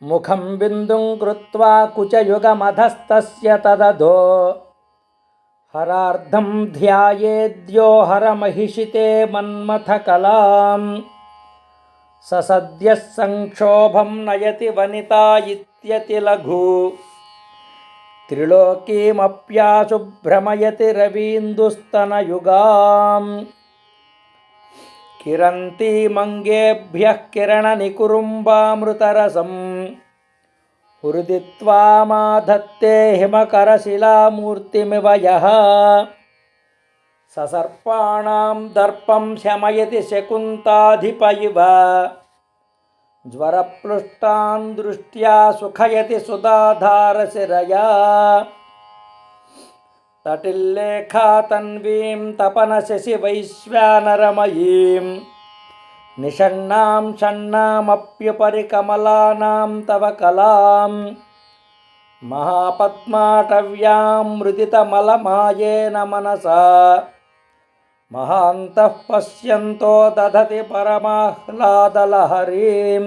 ముఖం బిందుం కృత్వా కుచయుగమధస్తస్య తదధో హరార్ధం ధ్యాయేద్యో హరమహిషితే మన్మథకలాం ససద్యః సంక్షోభం నయతి వనితా ఇత్యతి లఘు త్రిలోకీమప్యాసు భ్రమయతి రవీందుస్తనయుగాం కిరంతీమంగేభ్యః కిరణనికురుంబామృతరసం హృది త్వామాధత్తే హిమకరశిలామూర్తిమివ యః ససర్పాణాం దర్పం శమయతి శకుంతాధిప ఇవ జ్వరప్లుష్టాన్ దృష్ట్యా సుఖయతి సుధాధారశిరయా తటిల్లేఖాతన్వీం తపనశశివైశ్వానరమయీం నిషణ్ణాం షణ్ణామప్యుపరి కమలానాం తవ కలాం మహాపద్మాటవ్యాం మృదితమలమాయేన మనసా మహాంతః పశ్యంతో దధతి పరమాహ్లాదలహరీం